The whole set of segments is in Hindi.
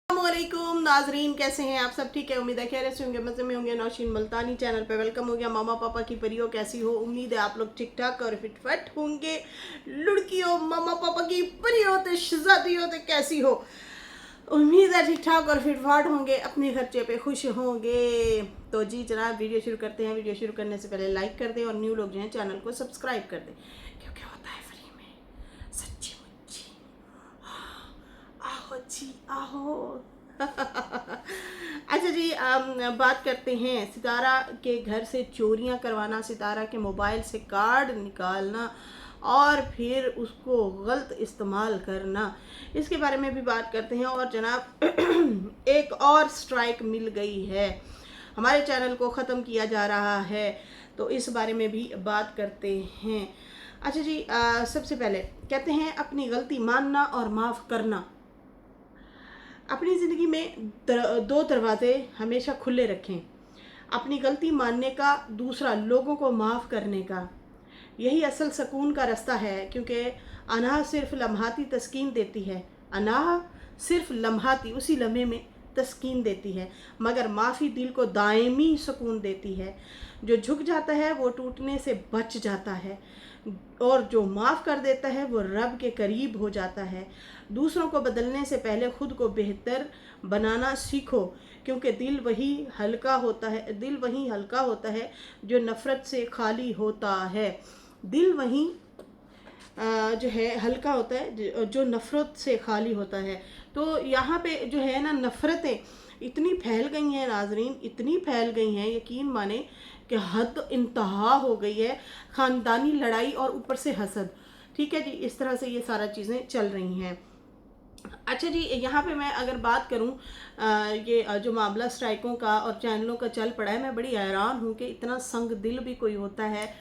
अस्सलामुअलैकुम नाजरीन, कैसे हैं आप सब? ठीक है, उम्मीद है खैरियत से होंगे, मज़े में होंगे। नौशीन मुल्तानी चैनल पे वेलकम हो गया। मामा पापा की परियों कैसी हो? उम्मीद है आप लोग ठीक ठाक और फिटफट होंगे। लुड़कियों मामा पापा की परियों ते शहजादियों ते कैसी हो? उम्मीद है ठीक ठाक और फिटफाट होंगे, अपने खर्चे पे खुश होंगे। तो जी जनाब, वीडियो शुरू करते हैं। वीडियो शुरू करने से पहले लाइक कर दें और न्यू लोग जो हैं चैनल को सब्सक्राइब कर दें, क्योंकि होता है फ्री में सच्ची मुच्ची। आहो जी आहो। अच्छा जी, बात करते हैं सितारा के घर से चोरियां करवाना, सितारा के मोबाइल से कार्ड निकालना और फिर उसको गलत इस्तेमाल करना, इसके बारे में भी बात करते हैं। और जनाब एक और स्ट्राइक मिल गई है, हमारे चैनल को ख़त्म किया जा रहा है, तो इस बारे में भी बात करते हैं। अच्छा जी, सबसे पहले कहते हैं अपनी गलती मानना और माफ़ करना। अपनी ज़िंदगी में दो दरवाजे हमेशा खुले रखें, अपनी गलती मानने का, दूसरा लोगों को माफ़ करने का। यही असल सुकून का रास्ता है, क्योंकि अनाह सिर्फ लम्हाती तस्कीन देती है, अनाह सिर्फ लम्हाती, उसी लम्हे में तस्कीन देती है, मगर माफ़ी दिल को दायमी सुकून देती है। जो झुक जाता है वो टूटने से बच जाता है, और जो माफ़ कर देता है वो रब के करीब हो जाता है। दूसरों को बदलने से पहले खुद को बेहतर बनाना सीखो, क्योंकि दिल वही हल्का होता है जो नफ़रत से खाली होता है। दिल वही जो है हल्का होता है जो नफ़रत से खाली होता है। तो यहाँ पे जो है ना, नफ़रतें इतनी फैल गई हैं नाजरीन, इतनी फैल गई हैं, यकीन माने कि हद इंतहा हो गई है। ख़ानदानी लड़ाई और ऊपर से हसद, ठीक है जी, इस तरह से ये सारा चीज़ें चल रही हैं। अच्छा जी, यहाँ पे मैं अगर बात करूँ, ये जो मामला स्ट्राइकों का और चैनलों का चल पड़ा है, मैं बड़ी हैरान हूँ कि इतना संग दिल भी कोई होता है।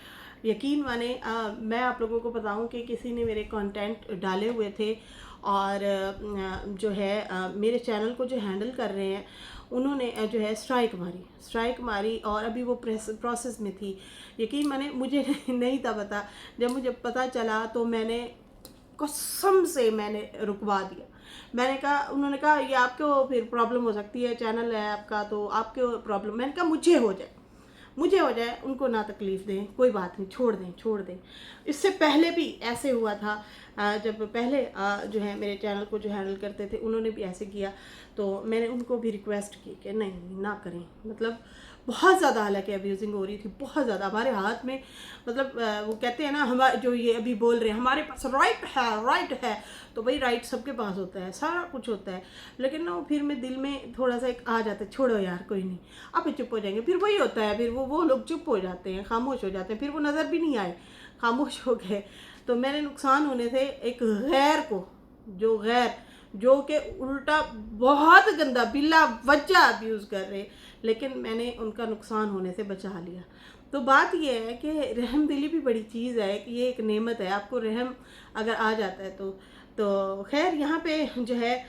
यकीन माने, मैं आप लोगों को बताऊँ कि किसी ने मेरे कंटेंट डाले हुए थे और जो है मेरे चैनल को जो हैंडल कर रहे हैं उन्होंने जो है स्ट्राइक मारी और अभी वो प्रोसेस में थी। यकीन माने मुझे नहीं था पता। जब मुझे पता चला तो मैंने कसम से मैंने रुकवा दिया। मैंने कहा, उन्होंने कहा ये आपको फिर प्रॉब्लम हो सकती है, चैनल है आपका तो आपके प्रॉब्लम। मैंने कहा मुझे हो जाए, उनको ना तकलीफ़ दें, कोई बात नहीं, छोड़ दें। इससे पहले भी ऐसे हुआ था, जब पहले जो है मेरे चैनल को जो हैंडल करते थे उन्होंने भी ऐसे किया, तो मैंने उनको भी रिक्वेस्ट की कि नहीं ना करें। मतलब बहुत ज़्यादा, हालांकि अब्यूजिंग हो रही थी, बहुत ज़्यादा हमारे हाथ में। मतलब वो कहते हैं ना, हमारे जो ये अभी बोल रहे हैं हमारे पास राइट है, तो भाई राइट सबके पास होता है, सारा कुछ होता है। लेकिन ना फिर मैं दिल में थोड़ा सा एक आ जाता है, छोड़ो यार कोई नहीं, आप चुप हो जाएंगे। फिर वही होता है, फिर वो लोग चुप हो जाते हैं, खामोश हो जाते हैं, फिर वो नज़र भी नहीं आए, खामोश हो गए। तो मेरे नुकसान होने थे एक गैर को, जो कि उल्टा बहुत गंदा बिला वजह अब्यूज़ कर रहे, लेकिन मैंने उनका नुकसान होने से बचा लिया। तो बात यह है कि रहम दिली भी बड़ी चीज़ है, कि ये एक नेमत है, आपको रहम अगर आ जाता है तो खैर यहाँ पे जो है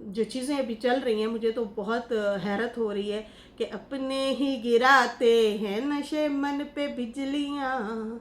जो चीज़ें अभी चल रही हैं, मुझे तो बहुत हैरत हो रही है कि अपने ही गिराते हैं नशे मन पे बिजलियाँ,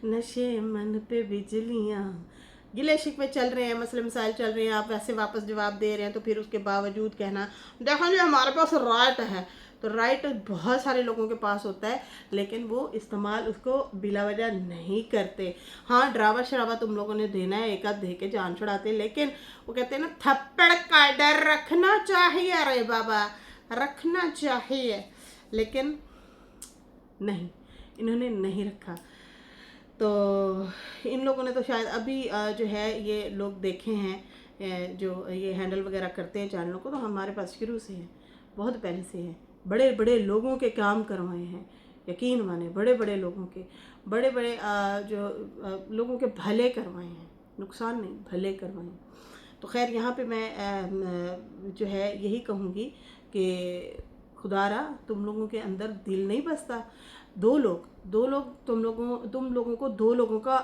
नशे मन पे बिजलियाँ। गिले शिकवे चल रहे हैं, मसले मसाइल चल रहे हैं, आप वैसे वापस जवाब दे रहे हैं, तो फिर उसके बावजूद कहना देखो जी हमारे पास राइट है। तो राइट बहुत सारे लोगों के पास होता है, लेकिन वो इस्तेमाल उसको बिला वजह नहीं करते। हाँ, ड्रावा शराबा तुम लोगों ने देना है, एक आध दे के जान छुड़ाते, लेकिन वो कहते हैं ना, थप्पड़ का डर रखना चाहिए। अरे बाबा, रखना चाहिए, लेकिन नहीं, इन्होंने नहीं रखा। तो इन लोगों ने तो शायद अभी जो है ये लोग देखे हैं, जो ये हैंडल वगैरह करते हैं चैनलों को, तो हमारे पास शुरू से है, बहुत पहले से है। बड़े बड़े लोगों के काम करवाए हैं, यकीन माने, बड़े बड़े लोगों के, बड़े बड़े जो लोगों के भले करवाए हैं, नुकसान नहीं, भले करवाए हैं। तो खैर यहाँ पे मैं जो है यही कहूँगी कि खुदारा तुम लोगों के अंदर दिल नहीं बसता। दो लोग तुम लोगों को दो लोगों का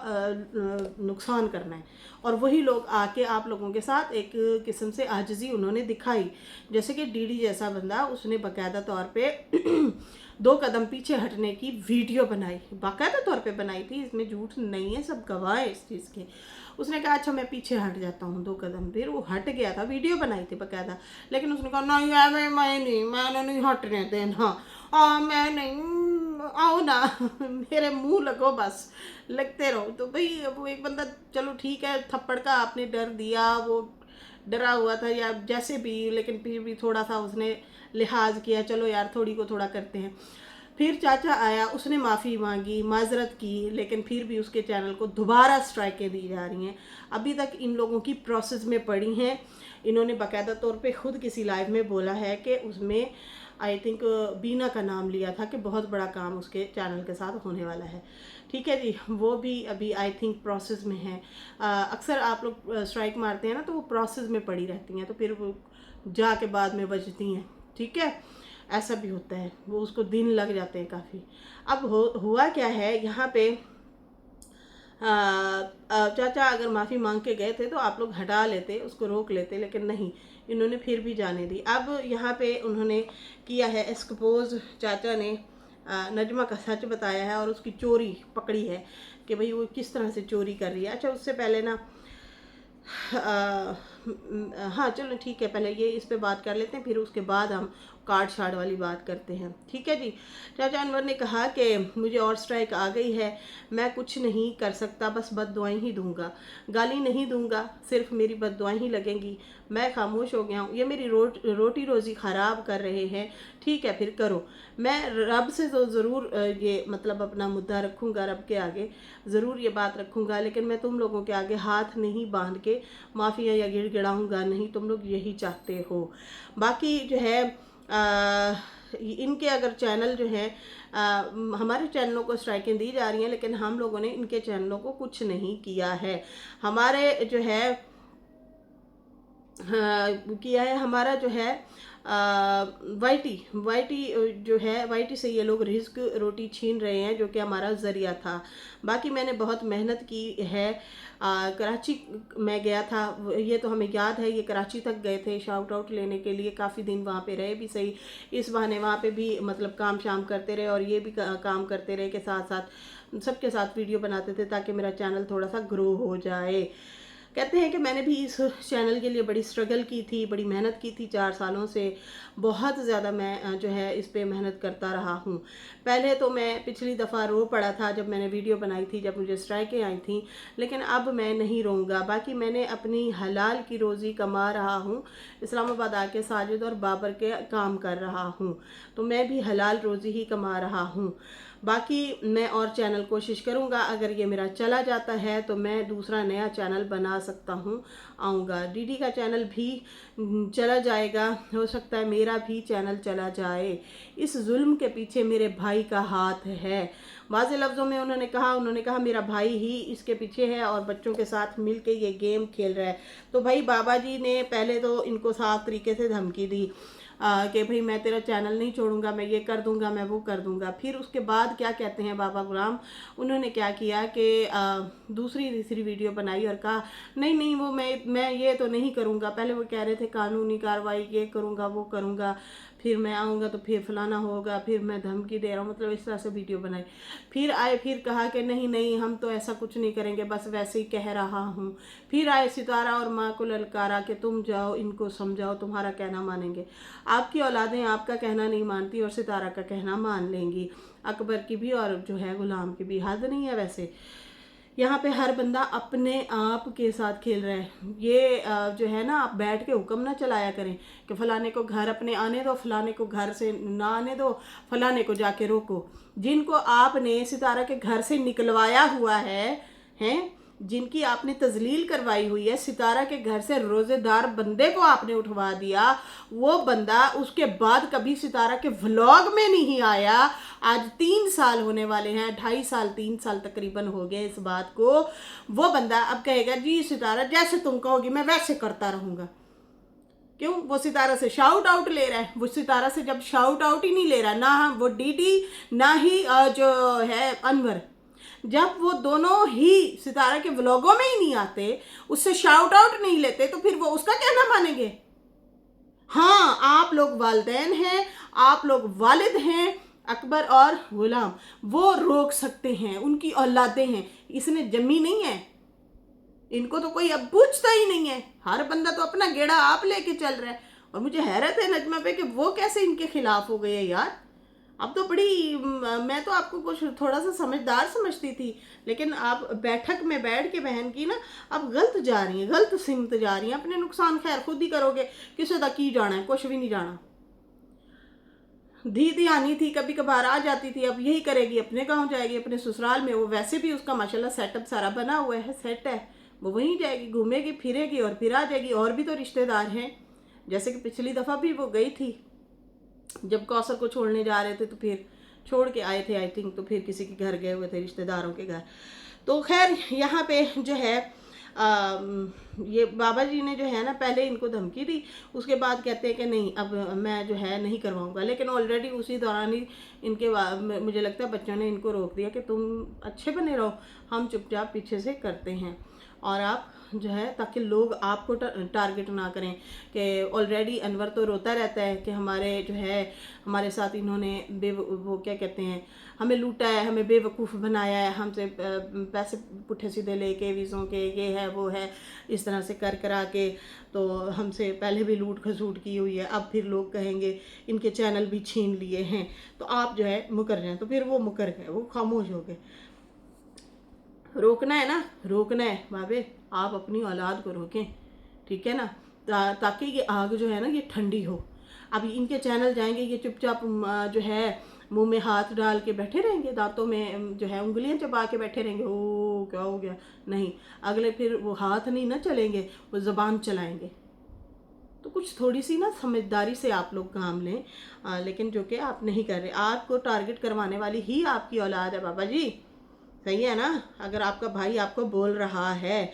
नुकसान करना है, और वही लोग आके आप लोगों के साथ एक किस्म से आजिज़ी उन्होंने दिखाई। जैसे कि डीडी जैसा बंदा, उसने बाकायदा तौर पे 2 कदम पीछे हटने की वीडियो बनाई, बाकायदा तौर पे बनाई थी, इसमें झूठ नहीं है, सब गवाह है इस चीज़ के। उसने कहा अच्छा मैं पीछे हट जाता हूँ 2 कदम, फिर वो हट गया था, वीडियो बनाई थी बाकायदा, लेकिन उसने कहा नहीं यार मैंने नहीं हटने देना, मैं नहीं, आओ ना मेरे मुंह लगो, बस लगते रहो। तो भाई वो एक बंदा, चलो ठीक है, थप्पड़ का आपने डर दिया, वो डरा हुआ था या जैसे भी, लेकिन फिर भी थोड़ा सा उसने लिहाज किया, चलो यार थोड़ी को थोड़ा करते हैं। फिर चाचा आया, उसने माफ़ी मांगी, माजरत की, लेकिन फिर भी उसके चैनल को दोबारा स्ट्राइकें दी जा रही हैं। अभी तक इन लोगों की प्रोसेस में पड़ी हैं। इन्होंने बाकायदा तौर पे खुद किसी लाइव में बोला है कि उसमें आई थिंक बीना का नाम लिया था कि बहुत बड़ा काम उसके चैनल के साथ होने वाला है। ठीक है जी, वो भी अभी आई थिंक प्रोसेस में है। अक्सर आप लोग स्ट्राइक मारते हैं ना, तो वो प्रोसेस में पड़ी रहती हैं, तो फिर वो जाके बाद में बजती हैं। ठीक है, ऐसा भी होता है, वो उसको दिन लग जाते हैं काफ़ी। अब हुआ क्या है यहाँ पे, चाचा अगर माफ़ी मांग के गए थे तो आप लोग हटा लेते, उसको रोक लेते, लेकिन नहीं, इन्होंने फिर भी जाने दी। अब यहाँ पे उन्होंने किया है एक्सपोज, चाचा ने नजमा का सच बताया है और उसकी चोरी पकड़ी है कि भाई वो किस तरह से चोरी कर रही है। अच्छा उससे पहले ना हाँ चलो ठीक है, पहले ये इस पे बात कर लेते हैं, फिर उसके बाद हम कार्ड शार्ड वाली बात करते हैं। ठीक है जी। चाचा अनवर ने कहा कि मुझे और स्ट्राइक आ गई है, मैं कुछ नहीं कर सकता, बस बद्दुआएं ही दूंगा, गाली नहीं दूंगा, सिर्फ मेरी बद्दुआएं ही लगेंगी। मैं खामोश हो गया हूँ, ये मेरी रोटी रोज़ी ख़राब कर रहे हैं। ठीक है फिर करो, मैं रब से तो ज़रूर ये मतलब अपना मुद्दा रखूँगा, रब के आगे ज़रूर ये बात रखूँगा, लेकिन मैं तुम लोगों के आगे हाथ नहीं बांध के माफ़िया या गिड़गिड़ाऊँगा नहीं, तुम लोग यही चाहते हो। बाकी जो है इनके अगर चैनल जो है हमारे चैनलों को स्ट्राइकें दी जा रही हैं, लेकिन हम लोगों ने इनके चैनलों को कुछ नहीं किया है। हमारे जो है किया है, हमारा जो है वाईटी जो है, वाईटी से ये लोग रिस्क रोटी छीन रहे हैं, जो कि हमारा ज़रिया था। बाकी मैंने बहुत मेहनत की है। कराची में गया था, ये तो हमें याद है, ये कराची तक गए थे शाउट आउट लेने के लिए, काफ़ी दिन वहाँ पे रहे भी सही, इस बहाने वहाँ पे भी मतलब काम शाम करते रहे और ये भी काम करते रहे के साथ साथ सबके साथ वीडियो बनाते थे ताकि मेरा चैनल थोड़ा सा ग्रो हो जाए। कहते हैं कि मैंने भी इस चैनल के लिए बड़ी स्ट्रगल की थी, बड़ी मेहनत की थी, 4 सालों से बहुत ज़्यादा मैं जो है इस पे मेहनत करता रहा हूँ। पहले तो मैं पिछली दफ़ा रो पड़ा था जब मैंने वीडियो बनाई थी, जब मुझे स्ट्राइकें आई थी, लेकिन अब मैं नहीं रोऊंगा। बाकी मैंने अपनी हलाल की रोज़ी कमा रहा हूँ, इस्लामाबाद आके साजिद और बाबर के काम कर रहा हूँ, तो मैं भी हलाल रोज़ी ही कमा रहा हूँ। बाकी मैं और चैनल कोशिश करूँगा, अगर ये मेरा चला जाता है तो मैं दूसरा नया चैनल बना सकता हूँ, आऊँगा। डीडी का चैनल भी चला जाएगा, हो सकता है मेरा भी चैनल चला जाए। इस जुल्म के पीछे मेरे भाई का हाथ है। वाज़े लफ्ज़ों में उन्होंने कहा मेरा भाई ही इसके पीछे है और बच्चों के साथ मिल के ये गेम खेल रहा है। तो भाई बाबा जी ने पहले तो इनको साफ तरीके से धमकी दी कि भाई मैं तेरा चैनल नहीं छोड़ूंगा, मैं ये कर दूंगा, मैं वो कर दूंगा। फिर उसके बाद क्या कहते हैं बाबा गुलाम, उन्होंने क्या किया कि दूसरी तीसरी वीडियो बनाई और कहा नहीं नहीं वो मैं ये तो नहीं करूंगा। पहले वो कह रहे थे कानूनी कार्रवाई ये करूंगा वो करूंगा, फिर मैं आऊँगा तो फिर फलाना होगा, फिर मैं धमकी दे रहा हूँ, मतलब इस तरह से वीडियो बनाई। फिर आए, फिर कहा कि नहीं नहीं हम तो ऐसा कुछ नहीं करेंगे, बस वैसे ही कह रहा हूँ। फिर आए सितारा और माँ को ललकारा कि तुम जाओ इनको समझाओ, तुम्हारा कहना मानेंगे। आपकी औलादें आपका कहना नहीं मानती और सितारा का कहना मान लेंगी, अकबर की भी और जो है गुलाम की भी। हद नहीं है वैसे, यहाँ पे हर बंदा अपने आप के साथ खेल रहा है। ये जो है ना, आप बैठ के हुक्म ना चलाया करें कि फलाने को घर अपने आने दो, फलाने को घर से ना आने दो, फलाने को जाके रोको। जिनको आपने सितारा के घर से निकलवाया हुआ है, हैं जिनकी आपने तजलील करवाई हुई है, सितारा के घर से रोजेदार बंदे को आपने उठवा दिया, वो बंदा उसके बाद कभी सितारा के व्लॉग में नहीं आया। आज 3 साल होने वाले हैं, 2.5 साल 3 साल तकरीबन हो गए इस बात को। वो बंदा अब कहेगा जी सितारा जैसे तुम कहोगी मैं वैसे करता रहूँगा। क्यों? वो सितारा से शाउट आउट ले रहा है। वो सितारा से जब शाउट आउट ही नहीं ले रहा, ना वो डीडी ना ही जो है अनवर, जब वो दोनों ही सितारा के व्लॉगों में ही नहीं आते, उससे शाउट आउट नहीं लेते, तो फिर वो उसका कहना मानेंगे? हाँ, आप लोग वालिदैन हैं, आप लोग वालिद हैं, अकबर और गुलाम, वो रोक सकते हैं, उनकी औलादे हैं। इसने जमी नहीं है, इनको तो कोई अब पूछता ही नहीं है। हर बंदा तो अपना गेड़ा आप लेके चल रहा है। और मुझे हैरत है नजमा पे कि वो कैसे इनके खिलाफ हो गए है यार। अब तो बड़ी मैं तो आपको कुछ थोड़ा सा समझदार समझती थी, लेकिन आप बैठक में बैठ के बहन की ना अब गलत जा रही हैं, गलत सिमत जा रही हैं। अपने नुकसान खैर खुद ही करोगे, किसी तक की जाना है, कुछ भी नहीं जाना। धी आनी थी, कभी कभार आ जाती थी, अब यही करेगी, अपने गांव जाएगी, अपने ससुराल में। वो वैसे भी उसका माशाल्लाह सेटअप सारा बना हुआ है, सेट है, वो वहीं जाएगी, घूमेगी फिरेगी और फिर आ जाएगी। और भी तो रिश्तेदार हैं, जैसे कि पिछली दफ़ा भी वो गई थी, जब कौसर को छोड़ने जा रहे थे तो फिर छोड़ के आए थे आई थिंक, तो फिर किसी के घर गए हुए थे, रिश्तेदारों के घर। तो खैर यहाँ पे जो है ये बाबा जी ने जो है ना पहले इनको धमकी दी, उसके बाद कहते हैं कि नहीं अब मैं जो है नहीं करवाऊंगा। लेकिन ऑलरेडी उसी दौरान ही इनके मुझे लगता है बच्चों ने इनको रोक दिया कि तुम अच्छे बने रहो, हम चुपचाप पीछे से करते हैं। और आप जो है ताकि लोग आपको टारगेट ना करें कि ऑलरेडी अनवर तो रोता रहता है कि हमारे जो है हमारे साथ इन्होंने वो क्या कहते हैं, हमें लूटा है, हमें बेवकूफ़ बनाया है, हमसे पैसे पुट्ठे सीधे लेके वीज़ों के, ये है वो है, इस तरह से कर करा के तो हमसे पहले भी लूट खसूट की हुई है। अब फिर लोग कहेंगे इनके चैनल भी छीन लिए हैं, तो आप जो है मुकर जाएं। तो फिर वो मुकर गए, वो खामोश हो गए। रोकना है ना, रोकना है बाबे, आप अपनी औलाद को रोकें, ठीक है ना, ताकि ये आग जो है ना ये ठंडी हो। अब इनके चैनल जाएंगे, ये चुपचाप जो है मुंह में हाथ डाल के बैठे रहेंगे, दांतों में जो है उंगलियां चबा के बैठे रहेंगे, ओ क्या हो गया, नहीं, अगले फिर वो हाथ नहीं ना चलेंगे, वो ज़बान चलाएंगे। तो कुछ थोड़ी सी ना समझदारी से आप लोग काम लें, लेकिन जो कि आप नहीं कर रहे। आपको टारगेट करवाने वाली ही आपकी औलाद है बाबा जी, सही है ना। अगर आपका भाई आपको बोल रहा है,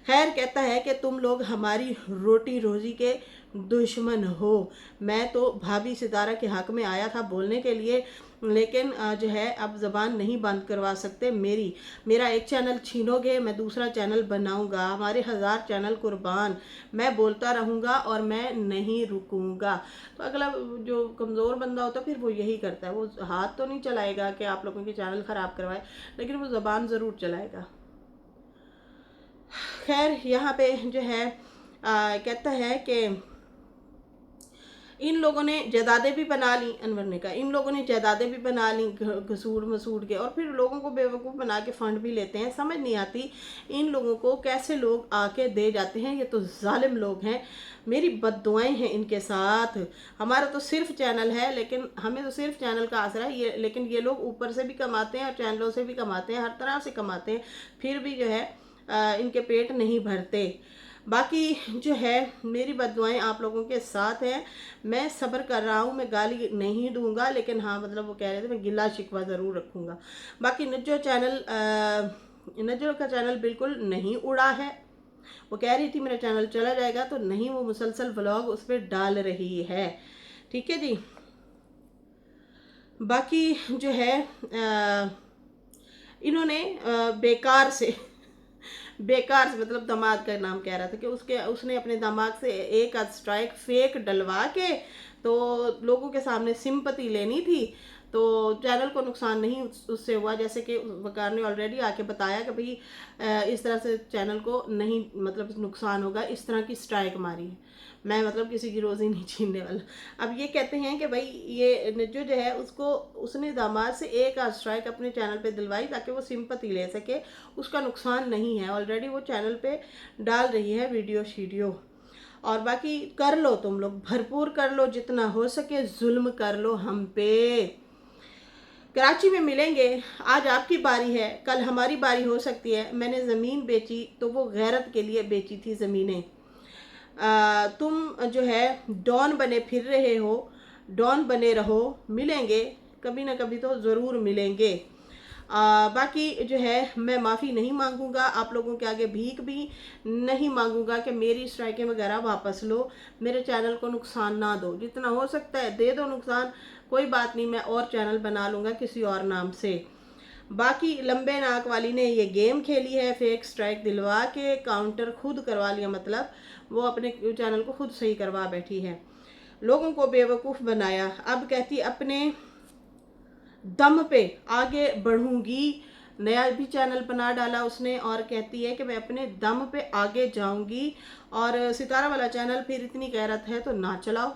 खैर कहता है कि तुम लोग हमारी रोटी रोजी के दुश्मन हो। मैं तो भाभी सितारा के हक में आया था बोलने के लिए, लेकिन जो है अब ज़बान नहीं बंद करवा सकते मेरा एक चैनल छीनोगे, मैं दूसरा चैनल बनाऊंगा, हमारे 1000 चैनल कुर्बान, मैं बोलता रहूँगा और मैं नहीं रुकूंगा। तो अगला जो कमज़ोर बंदा होता है फिर वो यही करता है, वो हाथ तो नहीं चलाएगा कि आप लोगों के चैनल ख़राब करवाए, लेकिन वो ज़बान ज़रूर चलाएगा। खैर यहाँ पे जो है कहता है कि इन लोगों ने जायदादें भी बना ली, अनवर ने कहा इन लोगों ने जायदादें भी बना ली घसूड़ मसूड़ के, और फिर लोगों को बेवकूफ़ बना के फ़ंड भी लेते हैं। समझ नहीं आती इन लोगों को कैसे लोग आके दे जाते हैं, ये तो जालिम लोग हैं। मेरी बद्दुआएं हैं इनके साथ। हमारा तो सिर्फ चैनल है, लेकिन हमें तो सिर्फ चैनल का आसरा है ये, लेकिन ये लोग ऊपर से भी कमाते हैं और चैनलों से भी कमाते हैं, हर तरह से कमाते हैं, फिर भी जो है इनके पेट नहीं भरते। बाकी जो है मेरी बद्दुआएं आप लोगों के साथ हैं, मैं सब्र कर रहा हूँ, मैं गाली नहीं दूंगा, लेकिन हाँ मतलब वो कह रहे थे मैं गिला शिकवा ज़रूर रखूँगा। बाकी नज्जो का चैनल बिल्कुल नहीं उड़ा है, वो कह रही थी मेरा चैनल चला जाएगा, तो नहीं, वो मुसलसल व्लॉग उस पर डाल रही है, ठीक है जी। बाकी जो है इन्होंने बेकार से मतलब दामाद का नाम कह रहा था कि उसने अपने दामाद से एक आध स्ट्राइक फेक डलवा के तो लोगों के सामने सिंपति लेनी थी, तो चैनल को नुकसान नहीं उससे हुआ। जैसे कि वकार ने ऑलरेडी आके बताया कि भाई इस तरह से चैनल को नहीं मतलब नुकसान होगा, इस तरह की स्ट्राइक मारी है, मैं मतलब किसी की रोज़ी नहीं छीनने वाला। अब ये कहते हैं कि भाई ये नज्जू जो है उसने दामाद से एक आध स्ट्राइक अपने चैनल पे दिलवाई ताकि वो सिंपति ले सके, उसका नुकसान नहीं है, ऑलरेडी वो चैनल पे डाल रही है वीडियो शीडियो। और बाकी कर लो, तुम लोग भरपूर कर लो, जितना हो सके जुल्म कर लो हम पे। कराची में मिलेंगे, आज आपकी बारी है, कल हमारी बारी हो सकती है। मैंने ज़मीन बेची तो वो गैरत के लिए बेची थी ज़मीनें। तुम जो है डॉन बने फिर रहे हो, डॉन बने रहो, मिलेंगे कभी ना कभी तो ज़रूर मिलेंगे। बाकी जो है मैं माफ़ी नहीं मांगूंगा, आप लोगों के आगे भीख भी नहीं मांगूंगा कि मेरी स्ट्राइकें वगैरह वापस लो, मेरे चैनल को नुकसान ना दो, जितना हो सकता है दे दो नुकसान, कोई बात नहीं, मैं और चैनल बना लूँगा किसी और नाम से। बाकी लंबे नाक वाली ने ये गेम खेली है, फेक स्ट्राइक दिलवा के काउंटर खुद करवा लिया, मतलब वो अपने चैनल को खुद सही करवा बैठी है, लोगों को बेवकूफ़ बनाया। अब कहती अपने दम पे आगे बढ़ूंगी, नया भी चैनल बना डाला उसने और कहती है कि मैं अपने दम पे आगे जाऊंगी। और सितारा वाला चैनल फिर इतनी गैरत है तो ना चलाओ।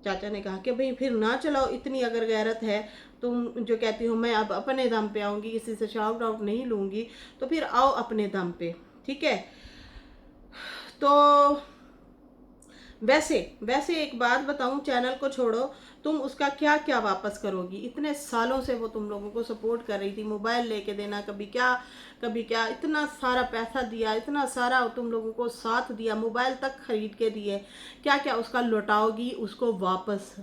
चाचा ने कहा कि भाई फिर ना चलाओ, इतनी अगर गैरत है, तुम जो कहती हो मैं अब अपने दम पे आऊंगी, किसी से शाउट आउट नहीं लूंगी, तो फिर आओ अपने दम पे, ठीक है। तो वैसे वैसे एक बात बताऊं, चैनल को छोड़ो, तुम उसका क्या क्या वापस करोगी? इतने सालों से वो तुम लोगों को सपोर्ट कर रही थी, मोबाइल लेके देना, कभी क्या कभी क्या, इतना सारा पैसा दिया, इतना सारा तुम लोगों को साथ दिया, मोबाइल तक खरीद के दिए, क्या क्या उसका लौटाओगी उसको वापस?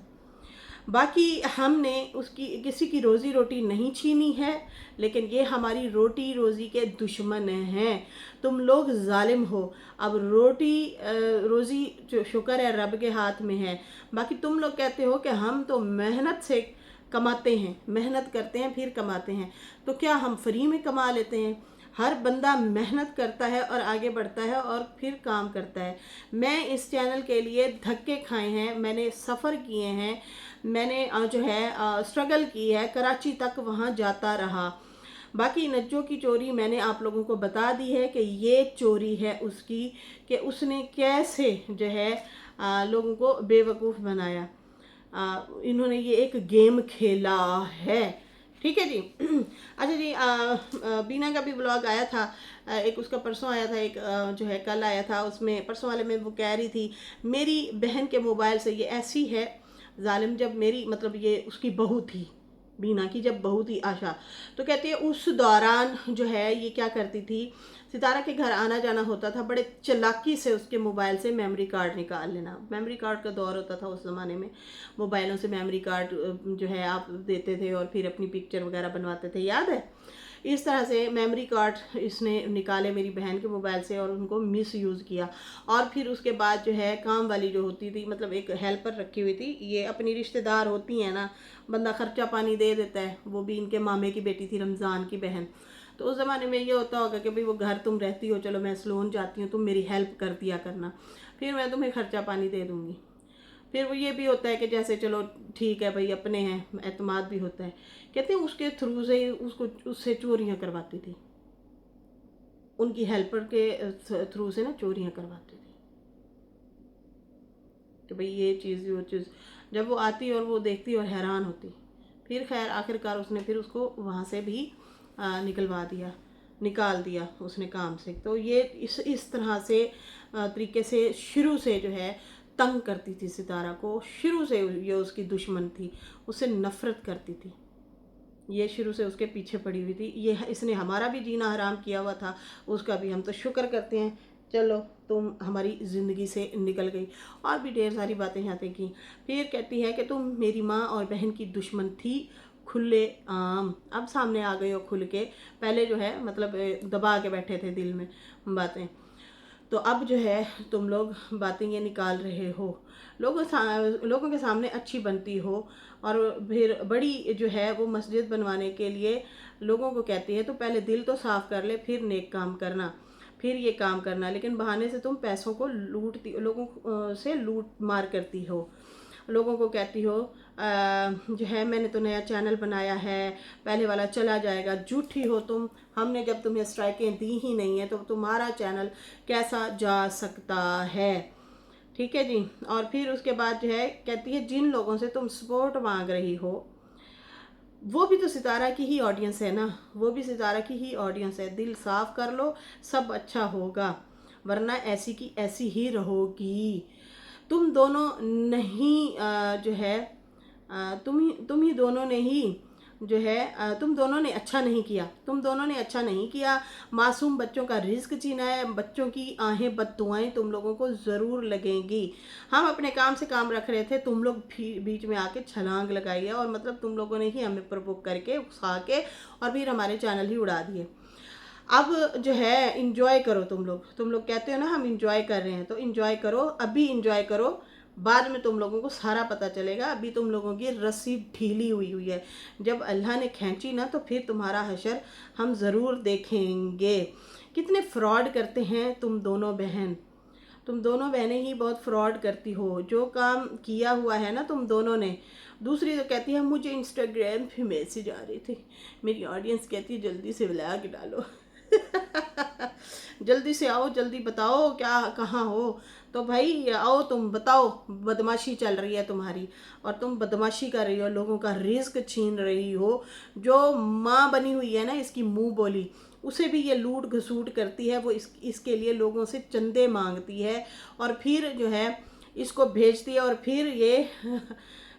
बाकी हमने उसकी किसी की रोज़ी रोटी नहीं छीनी है, लेकिन ये हमारी रोटी रोज़ी के दुश्मन हैं। तुम लोग जालिम हो। अब रोटी रोज़ी जो शुक्र है रब के हाथ में है। बाकी तुम लोग कहते हो कि हम तो मेहनत से कमाते हैं, मेहनत करते हैं फिर कमाते हैं, तो क्या हम फ्री में कमा लेते हैं? हर बंदा मेहनत करता है और आगे बढ़ता है और फिर काम करता है। मैं इस चैनल के लिए धक्के खाए हैं, मैंने सफ़र किए हैं, मैंने जो है स्ट्रगल की है, कराची तक वहाँ जाता रहा। बाकी नज्जो की चोरी मैंने आप लोगों को बता दी है कि ये चोरी है उसकी, कि उसने कैसे जो है लोगों को बेवकूफ़ बनाया। इन्होंने ये एक गेम खेला है, ठीक है जी। अच्छा जी, बीना का भी ब्लॉग आया था, एक उसका परसों आया था, एक जो है कल आया था, उसमें परसों वाले में वो कह रही थी मेरी बहन के मोबाइल से ये ऐसी है जालिम, जब मेरी मतलब ये उसकी बहू थी, बीना की जब बहू थी आशा, तो कहती है उस दौरान जो है ये क्या करती थी, सितारा के घर आना जाना होता था, बड़े चालाकी से उसके मोबाइल से मेमोरी कार्ड निकाल लेना। मेमोरी कार्ड का दौर होता था उस ज़माने में, मोबाइलों से मेमोरी कार्ड जो है आप देते थे और फिर अपनी पिक्चर वगैरह बनवाते थे, याद है? इस तरह से मेमोरी कार्ड इसने निकाले मेरी बहन के मोबाइल से और उनको मिस यूज़ किया। और फिर उसके बाद जो है काम वाली जो होती थी, मतलब एक हेल्पर रखी हुई थी, ये अपनी रिश्तेदार होती हैं ना, बंदा खर्चा पानी दे देता है, वो भी इनके मामे की बेटी थी, रमज़ान की बहन। तो उस ज़माने में ये होता होगा कि भाई वो घर तुम रहती हो, चलो मैं सलोन जाती हूँ, तुम मेरी हेल्प कर दिया करना, फिर मैं तुम्हें खर्चा पानी दे दूँगी। फिर वो ये भी होता है कि जैसे चलो ठीक है भाई अपने हैं, एतमाद भी होता है। कहते हैं उसके थ्रू से उसको उससे चोरियाँ करवाती थी, उनकी हेल्पर के थ्रू से ना चोरियाँ करवाती थी, कि भाई ये चीज़ वो चीज़, जब वो आती और वो देखती और हैरान होती। फिर खैर आखिरकार उसने फिर उसको वहाँ से भी निकलवा दिया, निकाल दिया उसने काम से। तो ये इस तरह से तरीके से शुरू से जो है तंग करती थी सितारा को, शुरू से ये उसकी दुश्मन थी, उससे नफ़रत करती थी, ये शुरू से उसके पीछे पड़ी हुई थी। ये इसने हमारा भी जीना हराम किया हुआ था, उसका भी। हम तो शुक्र करते हैं चलो तुम हमारी ज़िंदगी से निकल गई। और भी ढेर सारी बातें यहाँ तक की। फिर कहती है कि तुम मेरी माँ और बहन की दुश्मन थी खुले आम, अब सामने आ गई हो खुल के, पहले जो है मतलब दबा के बैठे थे दिल में बातें, तो अब जो है तुम लोग बातें ये निकाल रहे हो, लोगों के सामने अच्छी बनती हो, और फिर बड़ी जो है वो मस्जिद बनवाने के लिए लोगों को कहती है तो पहले दिल तो साफ़ कर ले, फिर नेक काम करना, फिर ये काम करना, लेकिन बहाने से तुम पैसों को लूटती, लोगों से लूट मार करती हो, लोगों को कहती हो जो है मैंने तो नया चैनल बनाया है, पहले वाला चला जाएगा। झूठी हो तुम, हमने जब तुम्हें स्ट्राइकें दी ही नहीं है तो तुम्हारा चैनल कैसा जा सकता है, ठीक है जी। और फिर उसके बाद जो है कहती है जिन लोगों से तुम सपोर्ट मांग रही हो वो भी तो सितारा की ही ऑडियंस है ना, वो भी सितारा की ही ऑडियंस है, दिल साफ कर लो, सब अच्छा होगा, वरना ऐसी की ऐसी ही रहोगी। तुम दोनों नहीं जो है तुम ही दोनों ने ही जो है तुम दोनों ने अच्छा नहीं किया, तुम दोनों ने अच्छा नहीं किया। मासूम बच्चों का रिस्क छीना है, बच्चों की आहें बददुआएं तुम लोगों को ज़रूर लगेंगी। हम अपने काम से काम रख रहे थे, तुम लोग बीच में आके छलांग लगाई है, और मतलब तुम लोगों ने ही हमें प्रवोक करके उकसा के और फिर हमारे चैनल ही उड़ा दिए। अब जो है इंजॉय करो तुम लोग कहते हो ना हम इंजॉय कर रहे हैं, तो इंजॉय करो, अभी इंजॉय करो, बाद में तुम लोगों को सारा पता चलेगा। अभी तुम लोगों की रस्सी ढीली हुई हुई है, जब अल्लाह ने खींची ना तो फिर तुम्हारा हशर हम ज़रूर देखेंगे। कितने फ्रॉड करते हैं तुम दोनों बहन, तुम दोनों बहनें ही बहुत फ्रॉड करती हो। जो काम किया हुआ है ना तुम दोनों ने, दूसरी तो कहती है मुझे इंस्टाग्राम पे मैसेज आ रहे थे, मेरी ऑडियंस कहती है जल्दी से व्लॉग डालो। जल्दी से आओ, जल्दी बताओ क्या कहाँ हो। तो भाई आओ, तुम बताओ, बदमाशी चल रही है तुम्हारी, और तुम बदमाशी कर रही हो, लोगों का रिस्क छीन रही हो। जो माँ बनी हुई है ना इसकी मुंह बोली, उसे भी ये लूट घसूट करती है। वो इसके लिए लोगों से चंदे मांगती है, और फिर जो है इसको भेजती है, और फिर ये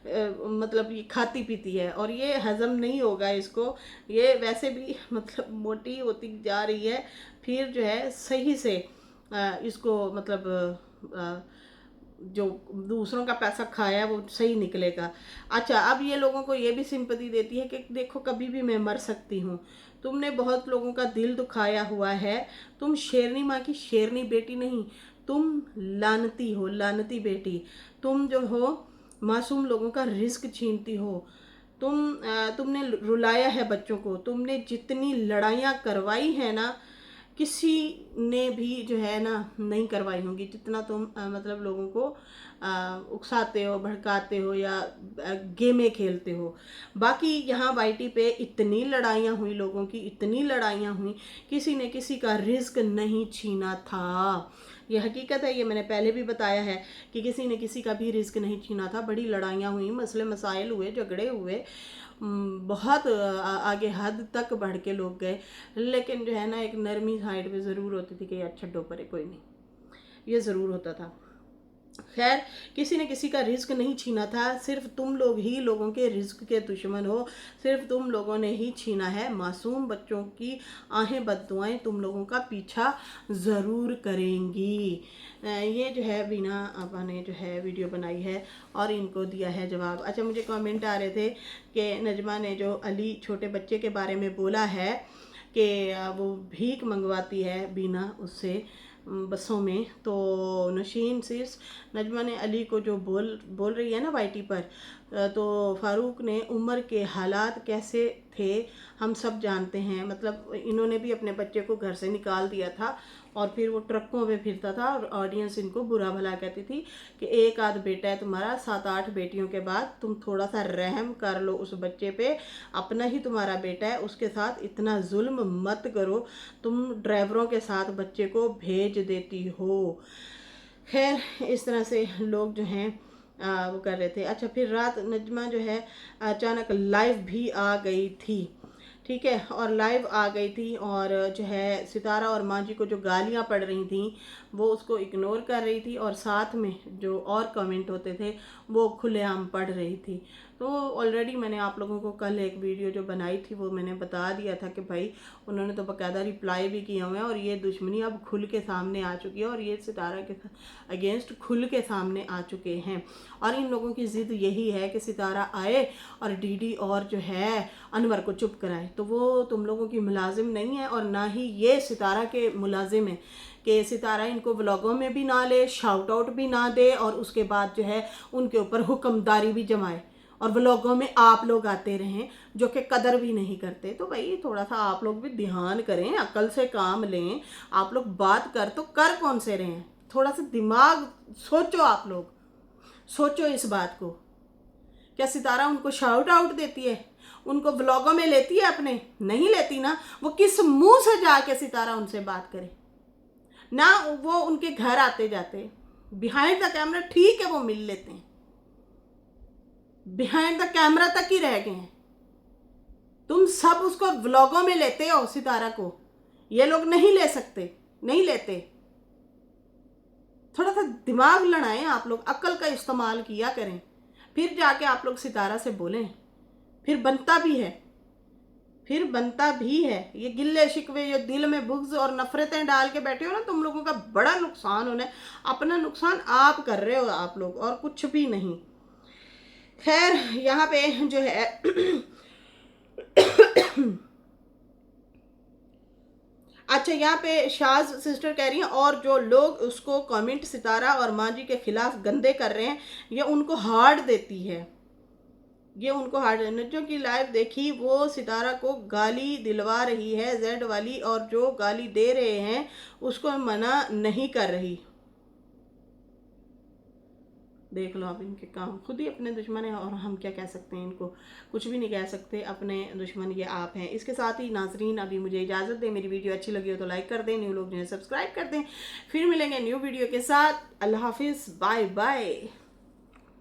मतलब ये खाती पीती है, और ये हज़म नहीं होगा इसको। ये वैसे भी मतलब मोटी होती जा रही है, फिर जो है सही से इसको मतलब जो दूसरों का पैसा खाया वो सही निकलेगा। अच्छा, अब ये लोगों को ये भी सिंपैथी देती है कि देखो कभी भी मैं मर सकती हूँ। तुमने बहुत लोगों का दिल दुखाया हुआ है, तुम शेरनी माँ की शेरनी बेटी नहीं, तुम लानती हो, लानती बेटी। तुम जो हो मासूम लोगों का रिस्क छीनती हो। तुमने रुलाया है बच्चों को, तुमने जितनी लड़ाइयाँ करवाई है ना, किसी ने भी जो है ना नहीं करवाई होंगी जितना तुम मतलब लोगों को उकसाते हो, भड़काते हो, या गेमें खेलते हो। बाकी यहाँ वाईटी पे इतनी लड़ाइयाँ हुई लोगों की, इतनी लड़ाइयाँ हुई, किसी ने किसी का रिस्क नहीं छीना था। ये हकीकत है, ये मैंने पहले भी बताया है कि किसी ने किसी का भी रिस्क नहीं छीना था। बड़ी लड़ाइयाँ हुई, मसले मसाइल हुए, झगड़े हुए, बहुत आगे हद तक बढ़ के लोग गए। लेकिन जो है ना एक नरमी साइड पे ज़रूर होती थी कि यार छड्डो परे, कोई नहीं, ये ज़रूर होता था। खैर, किसी ने किसी का रिस्क नहीं छीना था, सिर्फ तुम लोग ही लोगों के रिस्क के दुश्मन हो, सिर्फ तुम लोगों ने ही छीना है। मासूम बच्चों की आहें बद्दुआएं तुम लोगों का पीछा ज़रूर करेंगी। ये जो है बीना आपा ने जो है वीडियो बनाई है और इनको दिया है जवाब। अच्छा, मुझे कमेंट आ रहे थे कि नजमा ने जो अली छोटे बच्चे के बारे में बोला है कि वो भीख मंगवाती है बीना उससे बसों में, तो नशीन सिर्स नजमा ने अली को जो बोल रही है ना वाईटी पर, तो फारूक ने उम्र के हालात कैसे थे हम सब जानते हैं। मतलब इन्होंने भी अपने बच्चे को घर से निकाल दिया था, और फिर वो ट्रकों में फिरता था, और ऑडियंस इनको बुरा भला कहती थी कि एक आध बेटा है तुम्हारा, 7-8 बेटियों के बाद तुम थोड़ा सा रहम कर लो उस बच्चे पे, अपना ही तुम्हारा बेटा है, उसके साथ इतना जुल्म मत करो, तुम ड्राइवरों के साथ बच्चे को भेज देती हो। खैर, इस तरह से लोग जो हैं वो कर रहे थे। अच्छा, फिर रात नजमा जो है अचानक लाइव भी आ गई थी, ठीक है, और लाइव आ गई थी, और जो है सितारा और माँ जी को जो गालियाँ पड़ रही थी वो उसको इग्नोर कर रही थी, और साथ में जो और कमेंट होते थे वो खुलेआम पढ़ रही थी। तो ऑलरेडी मैंने आप लोगों को कल एक वीडियो जो बनाई थी वो मैंने बता दिया था कि भाई उन्होंने तो बाकायदा रिप्लाई भी किए हुए हैं, और ये दुश्मनी अब खुल के सामने आ चुकी है, और ये सितारा के अगेंस्ट खुल के सामने आ चुके हैं। और इन लोगों की ज़िद यही है कि सितारा आए और डीडी और जो है अनवर को चुप कराए। तो वो तुम लोगों की मुलाजिम नहीं है, और ना ही ये सितारा के मुलाजिम है कि सितारा इनको व्लॉगों में भी ना ले, शाउट आउट भी ना दे, और उसके बाद जो है उनके ऊपर हुक्मदारी भी जमाए, और व्लॉगों में आप लोग आते रहें जो कि कदर भी नहीं करते। तो भाई थोड़ा सा आप लोग भी ध्यान करें, अकल से काम लें। आप लोग बात कर तो कर कौन से रहे हैं, थोड़ा सा दिमाग सोचो, आप लोग सोचो इस बात को। क्या सितारा उनको शाउट आउट देती है, उनको व्लॉगों में लेती है अपने? नहीं लेती ना। वो किस मुंह से जाके सितारा उनसे बात करे ना? वो उनके घर आते जाते बिहाइंड द कैमरा, ठीक है वो मिल लेते हैं, बिहाइंड द कैमरा तक ही रह गए हैं। तुम सब उसको व्लॉगों में लेते हो सितारा को, ये लोग नहीं ले सकते, नहीं लेते। थोड़ा सा दिमाग लड़ाएं आप लोग, अक्ल का इस्तेमाल किया करें, फिर जाके आप लोग सितारा से बोलें, फिर बनता भी है। फिर बनता भी है। ये गिल्ले शिकवे, ये दिल में बुग़्ज़ और नफ़रतें डाल के बैठे हो ना, तुम लोगों का बड़ा नुकसान होना है। अपना नुकसान आप कर रहे हो, आप लोग, और कुछ भी नहीं। खैर यहाँ पे जो है अच्छा, यहाँ पे शाज सिस्टर कह रही हैं, और जो लोग उसको कमेंट सितारा और माँ जी के खिलाफ गंदे कर रहे हैं, ये उनको हार्ट देती है। ये उनको हार्ट, नज्जों की लाइव देखी, वो सितारा को गाली दिलवा रही है जेड वाली, और जो गाली दे रहे हैं उसको मना नहीं कर रही। देख लो आप, इनके काम खुद ही अपने दुश्मन हैं, और हम क्या कह सकते हैं इनको? कुछ भी नहीं कह सकते, अपने दुश्मन ये आप हैं। इसके साथ ही नाजरीन अभी मुझे इजाज़त दें। मेरी वीडियो अच्छी लगी हो तो लाइक कर दें, न्यू लोग जो है सब्सक्राइब कर दें। फिर मिलेंगे न्यू वीडियो के साथ। अल्लाह हाफिज़, बाय बाय।